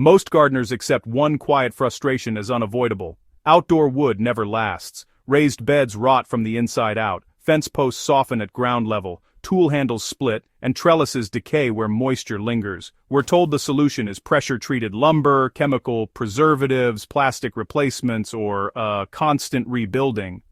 Most gardeners accept one quiet frustration as unavoidable. Outdoor wood never lasts. Raised beds rot from the inside out, fence posts soften at ground level, tool handles split, and trellises decay where moisture lingers. We're told the solution is pressure-treated lumber, chemical preservatives, plastic replacements, or constant rebuilding.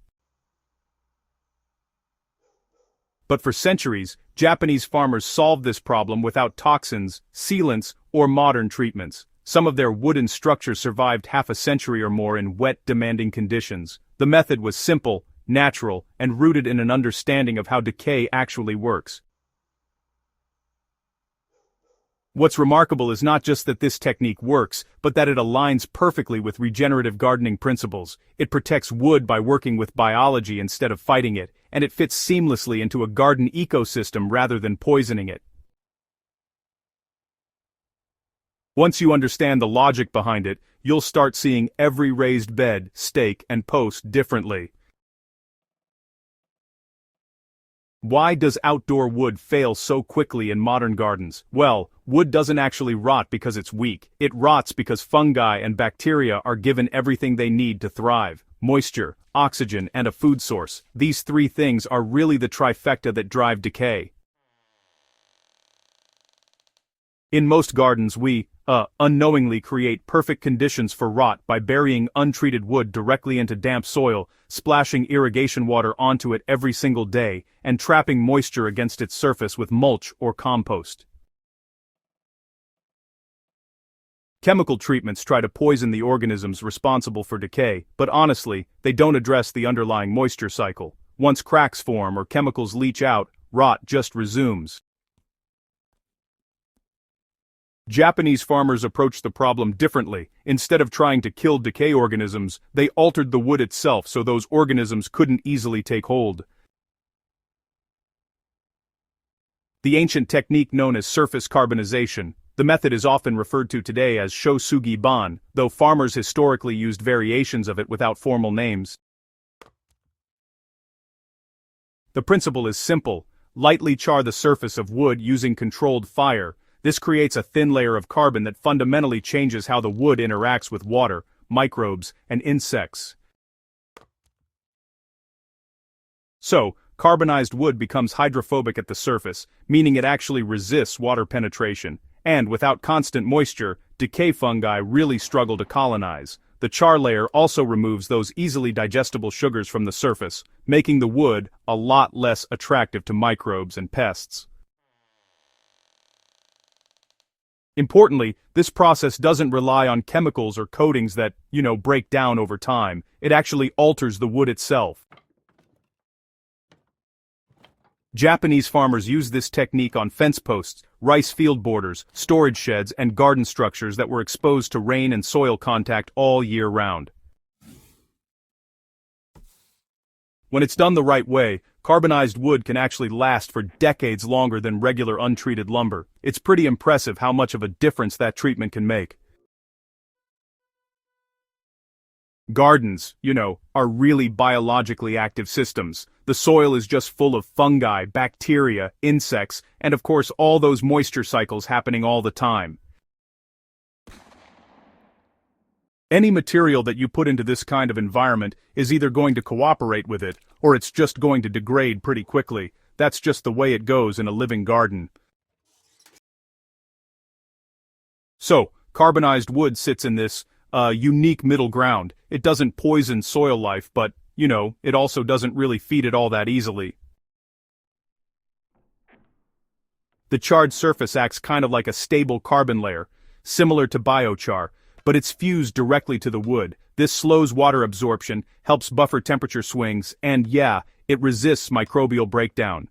But for centuries, Japanese farmers solved this problem without toxins, sealants, or modern treatments. Some of their wooden structures survived half a century or more in wet, demanding conditions. The method was simple, natural, and rooted in an understanding of how decay actually works. What's remarkable is not just that this technique works, but that it aligns perfectly with regenerative gardening principles. It protects wood by working with biology instead of fighting it, and it fits seamlessly into a garden ecosystem rather than poisoning it. Once you understand the logic behind it, you'll start seeing every raised bed, stake, and post differently. Why does outdoor wood fail so quickly in modern gardens? Well, wood doesn't actually rot because it's weak. It rots because fungi and bacteria are given everything they need to thrive: moisture, oxygen, and a food source. These three things are really the trifecta that drive decay. In most gardens we, unknowingly create perfect conditions for rot by burying untreated wood directly into damp soil, splashing irrigation water onto it every single day, and trapping moisture against its surface with mulch or compost. Chemical treatments try to poison the organisms responsible for decay, but honestly, they don't address the underlying moisture cycle. Once cracks form or chemicals leach out, rot just resumes. Japanese farmers approached the problem differently. Instead of trying to kill decay organisms, they altered the wood itself so those organisms couldn't easily take hold. The ancient technique known as surface carbonization. The method is often referred to today as shosugi-ban, though farmers historically used variations of it without formal names. The principle is simple: lightly char the surface of wood using controlled fire. This creates a thin layer of carbon that fundamentally changes how the wood interacts with water, microbes, and insects. So, carbonized wood becomes hydrophobic at the surface, meaning it actually resists water penetration. And without constant moisture, decay fungi really struggle to colonize. The char layer also removes those easily digestible sugars from the surface, making the wood a lot less attractive to microbes and pests. Importantly, this process doesn't rely on chemicals or coatings that, break down over time. It actually alters the wood itself. Japanese farmers use this technique on fence posts, rice field borders, storage sheds, and garden structures that were exposed to rain and soil contact all year round. When it's done the right way, carbonized wood can actually last for decades longer than regular untreated lumber. It's pretty impressive how much of a difference that treatment can make. Gardens, are really biologically active systems. The soil is just full of fungi, bacteria, insects, and of course all those moisture cycles happening all the time. Any material that you put into this kind of environment is either going to cooperate with it, or it's just going to degrade pretty quickly. That's just the way it goes in a living garden. So, carbonized wood sits in this unique middle ground. It doesn't poison soil life, but, it also doesn't really feed it all that easily. The charred surface acts kind of like a stable carbon layer, similar to biochar, but it's fused directly to the wood. This slows water absorption, helps buffer temperature swings, and it resists microbial breakdown.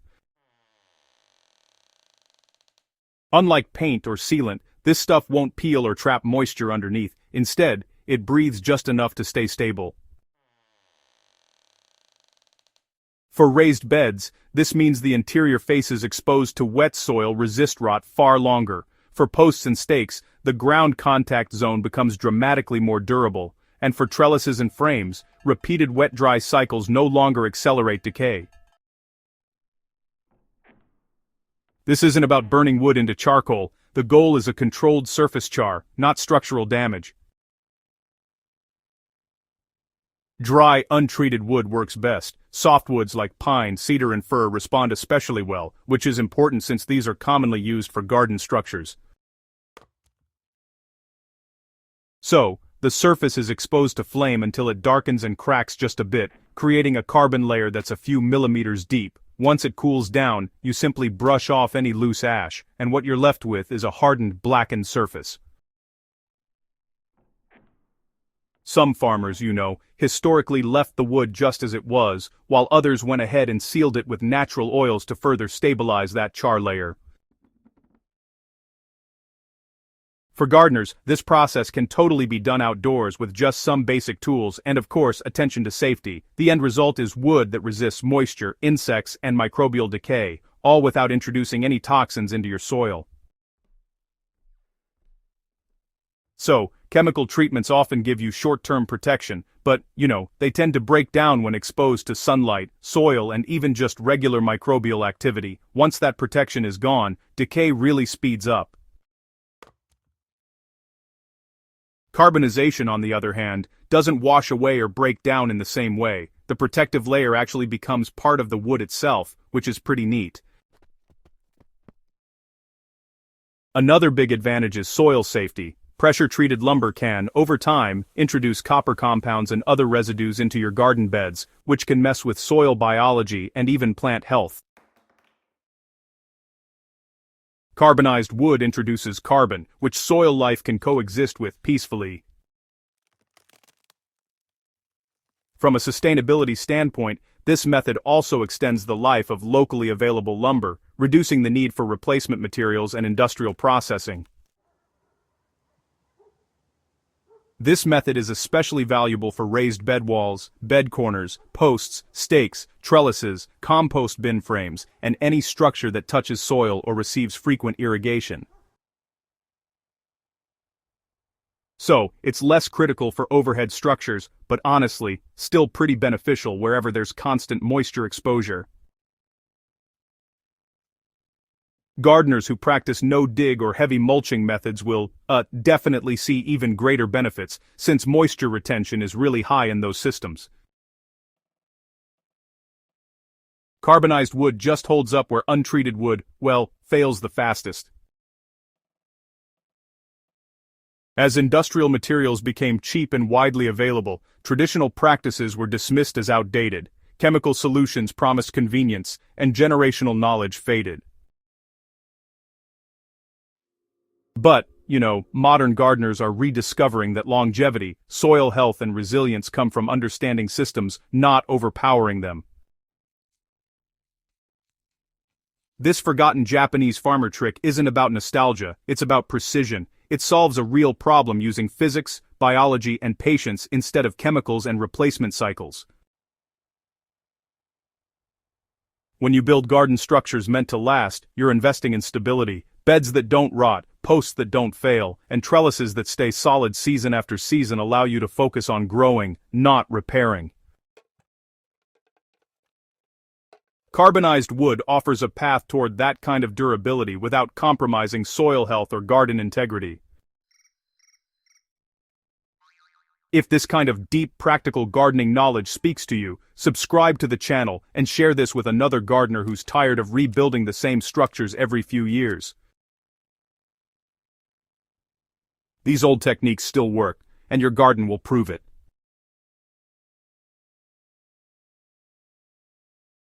Unlike paint or sealant, this stuff won't peel or trap moisture underneath. Instead, it breathes just enough to stay stable. For raised beds, this means the interior faces exposed to wet soil resist rot far longer. For posts and stakes, the ground contact zone becomes dramatically more durable, and for trellises and frames, repeated wet-dry cycles no longer accelerate decay. This isn't about burning wood into charcoal. The goal is a controlled surface char, not structural damage. Dry, untreated wood works best. Softwoods like pine, cedar and fir respond especially well, which is important since these are commonly used for garden structures. So, the surface is exposed to flame until it darkens and cracks just a bit, creating a carbon layer that's a few millimeters deep. Once it cools down, you simply brush off any loose ash, and what you're left with is a hardened, blackened surface. Some farmers, historically left the wood just as it was, while others went ahead and sealed it with natural oils to further stabilize that char layer. For gardeners, this process can totally be done outdoors with just some basic tools and, of course, attention to safety. The end result is wood that resists moisture, insects, and microbial decay, all without introducing any toxins into your soil. So, chemical treatments often give you short-term protection, but, they tend to break down when exposed to sunlight, soil, and even just regular microbial activity. Once that protection is gone, decay really speeds up. Carbonization, on the other hand, doesn't wash away or break down in the same way. The protective layer actually becomes part of the wood itself, which is pretty neat. Another big advantage is soil safety. Pressure-treated lumber can, over time, introduce copper compounds and other residues into your garden beds, which can mess with soil biology and even plant health. Carbonized wood introduces carbon, which soil life can coexist with peacefully. From a sustainability standpoint, this method also extends the life of locally available lumber, reducing the need for replacement materials and industrial processing. This method is especially valuable for raised bed walls, bed corners, posts, stakes, trellises, compost bin frames, and any structure that touches soil or receives frequent irrigation. So, it's less critical for overhead structures, but honestly, still pretty beneficial wherever there's constant moisture exposure. Gardeners who practice no-dig or heavy mulching methods will, definitely see even greater benefits, since moisture retention is really high in those systems. Carbonized wood just holds up where untreated wood, fails the fastest. As industrial materials became cheap and widely available, traditional practices were dismissed as outdated, chemical solutions promised convenience, and generational knowledge faded. But, modern gardeners are rediscovering that longevity, soil health and resilience come from understanding systems, not overpowering them. This forgotten Japanese farmer trick isn't about nostalgia, it's about precision. It solves a real problem using physics, biology and patience instead of chemicals and replacement cycles. When you build garden structures meant to last, you're investing in stability, beds that don't rot, posts that don't fail, and trellises that stay solid season after season allow you to focus on growing, not repairing. Carbonized wood offers a path toward that kind of durability without compromising soil health or garden integrity. If this kind of deep practical gardening knowledge speaks to you, subscribe to the channel and share this with another gardener who's tired of rebuilding the same structures every few years. These old techniques still work, and your garden will prove it.